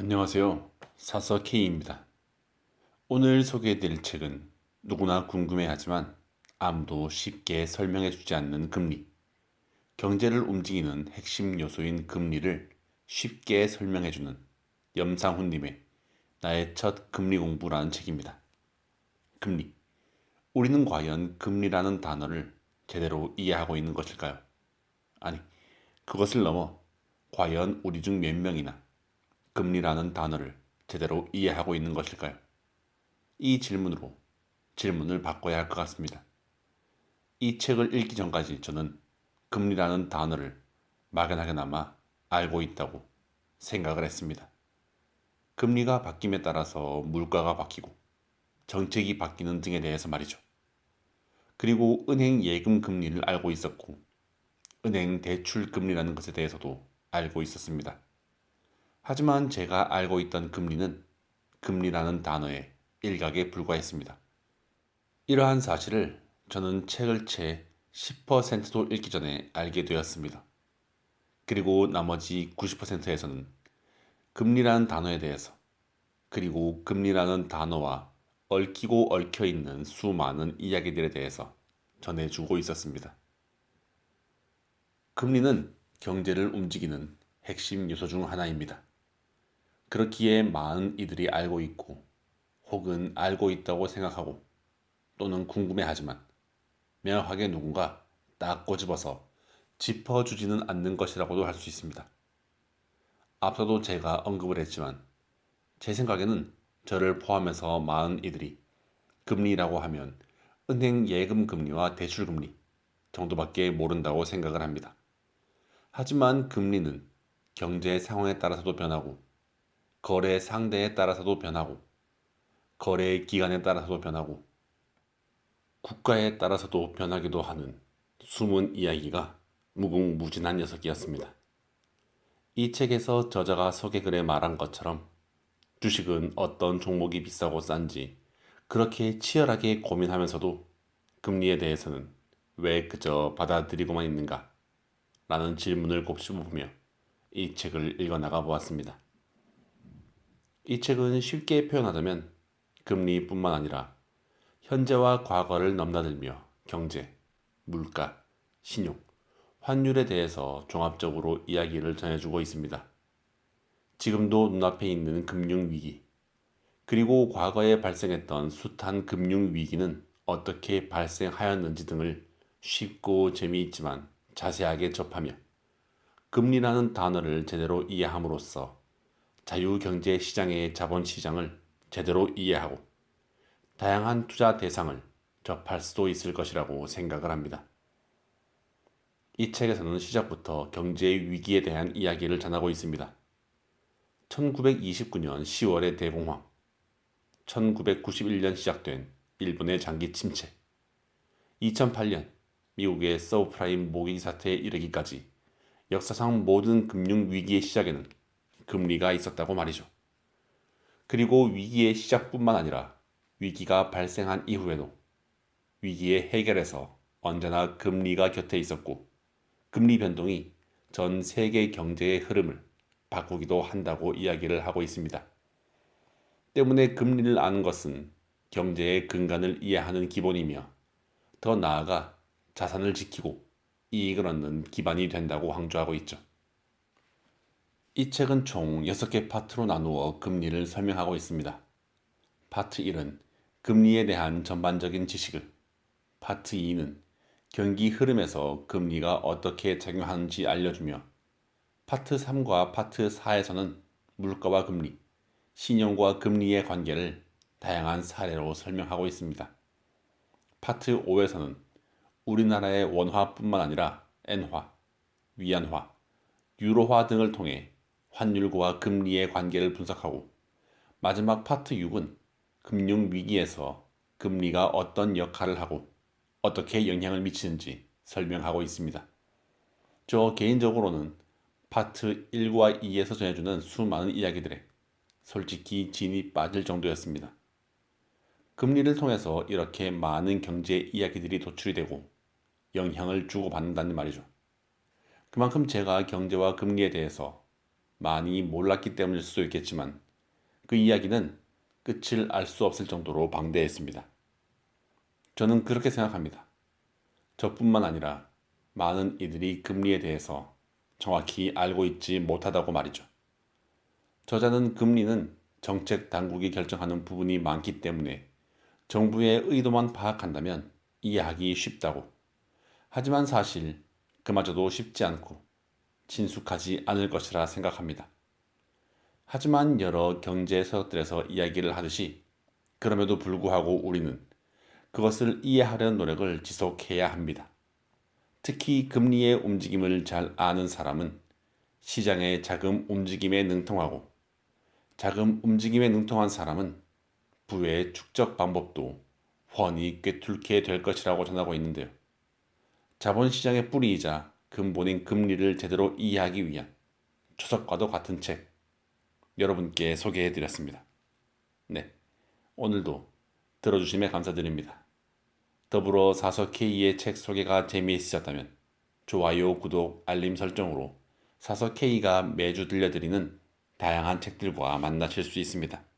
안녕하세요. 사서 K입니다. 오늘 소개해드릴 책은 누구나 궁금해하지만 아무도 쉽게 설명해주지 않는 금리, 경제를 움직이는 핵심 요소인 금리를 쉽게 설명해주는 염상훈님의 나의 첫 금리 공부라는 책입니다. 금리. 우리는 과연 금리라는 단어를 제대로 이해하고 있는 것일까요? 아니, 그것을 넘어 과연 우리 중 몇 명이나 금리라는 단어를 제대로 이해하고 있는 것일까요? 이 질문으로 질문을 바꿔야 할 것 같습니다. 이 책을 읽기 전까지 저는 금리라는 단어를 막연하게나마 알고 있다고 생각을 했습니다. 금리가 바뀜에 따라서 물가가 바뀌고 정책이 바뀌는 등에 대해서 말이죠. 그리고 은행 예금 금리를 알고 있었고 은행 대출 금리라는 것에 대해서도 알고 있었습니다. 하지만 제가 알고 있던 금리는 금리라는 단어의 일각에 불과했습니다. 이러한 사실을 저는 책을 채 10%도 읽기 전에 알게 되었습니다. 그리고 나머지 90%에서는 금리라는 단어에 대해서 그리고 금리라는 단어와 얽히고 얽혀 있는 수많은 이야기들에 대해서 전해주고 있었습니다. 금리는 경제를 움직이는 핵심 요소 중 하나입니다. 그렇기에 많은 이들이 알고 있고 혹은 알고 있다고 생각하고 또는 궁금해하지만 명확하게 누군가 딱 꼬집어서 짚어주지는 않는 것이라고도 할 수 있습니다. 앞서도 제가 언급을 했지만 제 생각에는 저를 포함해서 많은 이들이 금리라고 하면 은행 예금 금리와 대출 금리 정도밖에 모른다고 생각을 합니다. 하지만 금리는 경제 상황에 따라서도 변하고 거래 상대에 따라서도 변하고 거래 기간에 따라서도 변하고 국가에 따라서도 변하기도 하는 숨은 이야기가 무궁무진한 녀석이었습니다. 이 책에서 저자가 소개글에 말한 것처럼 주식은 어떤 종목이 비싸고 싼지 그렇게 치열하게 고민하면서도 금리에 대해서는 왜 그저 받아들이고만 있는가? 라는 질문을 곱씹어보며 이 책을 읽어나가 보았습니다. 이 책은 쉽게 표현하자면 금리뿐만 아니라 현재와 과거를 넘나들며 경제, 물가, 신용, 환율에 대해서 종합적으로 이야기를 전해주고 있습니다. 지금도 눈앞에 있는 금융위기, 그리고 과거에 발생했던 숱한 금융위기는 어떻게 발생하였는지 등을 쉽고 재미있지만 자세하게 접하며 금리라는 단어를 제대로 이해함으로써 자유경제 시장의 자본시장을 제대로 이해하고 다양한 투자 대상을 접할 수도 있을 것이라고 생각을 합니다. 이 책에서는 시작부터 경제 위기에 대한 이야기를 전하고 있습니다. 1929년 10월의 대공황, 1991년 시작된 일본의 장기 침체, 2008년 미국의 서브프라임 모기 사태에 이르기까지 역사상 모든 금융 위기의 시작에는 금리가 있었다고 말이죠. 그리고 위기의 시작뿐만 아니라 위기가 발생한 이후에도 위기의 해결에서 언제나 금리가 곁에 있었고 금리 변동이 전 세계 경제의 흐름을 바꾸기도 한다고 이야기를 하고 있습니다. 때문에 금리를 아는 것은 경제의 근간을 이해하는 기본이며 더 나아가 자산을 지키고 이익을 얻는 기반이 된다고 강조하고 있죠. 이 책은 총 6개 파트로 나누어 금리를 설명하고 있습니다. 파트 1은 금리에 대한 전반적인 지식을, 파트 2는 경기 흐름에서 금리가 어떻게 작용하는지 알려주며 파트 3과 파트 4에서는 물가와 금리, 신용과 금리의 관계를 다양한 사례로 설명하고 있습니다. 파트 5에서는 우리나라의 원화뿐만 아니라 엔화, 위안화, 유로화 등을 통해 환율과 금리의 관계를 분석하고 마지막 파트 6은 금융위기에서 금리가 어떤 역할을 하고 어떻게 영향을 미치는지 설명하고 있습니다. 저 개인적으로는 파트 1과 2에서 전해주는 수많은 이야기들에 솔직히 진이 빠질 정도였습니다. 금리를 통해서 이렇게 많은 경제 이야기들이 도출이 되고 영향을 주고받는다는 말이죠. 그만큼 제가 경제와 금리에 대해서 많이 몰랐기 때문일 수도 있겠지만 그 이야기는 끝을 알 수 없을 정도로 방대했습니다. 저는 그렇게 생각합니다. 저뿐만 아니라 많은 이들이 금리에 대해서 정확히 알고 있지 못하다고 말이죠. 저자는 금리는 정책 당국이 결정하는 부분이 많기 때문에 정부의 의도만 파악한다면 이해하기 쉽다고. 하지만 사실 그마저도 쉽지 않고 친숙하지 않을 것이라 생각합니다. 하지만 여러 경제 서적들에서 이야기를 하듯이 그럼에도 불구하고 우리는 그것을 이해하려는 노력을 지속해야 합니다. 특히 금리의 움직임을 잘 아는 사람은 시장의 자금 움직임에 능통하고 자금 움직임에 능통한 사람은 부의 축적 방법도 훤히 꿰뚫게 될 것이라고 전하고 있는데요. 자본시장의 뿌리이자 근본인 금리를 제대로 이해하기 위한 초석과도 같은 책 여러분께 소개해드렸습니다. 네, 오늘도 들어주심에 감사드립니다. 더불어 사서 K의 책 소개가 재미있으셨다면 좋아요, 구독, 알림 설정으로 사서 K가 매주 들려드리는 다양한 책들과 만나실 수 있습니다.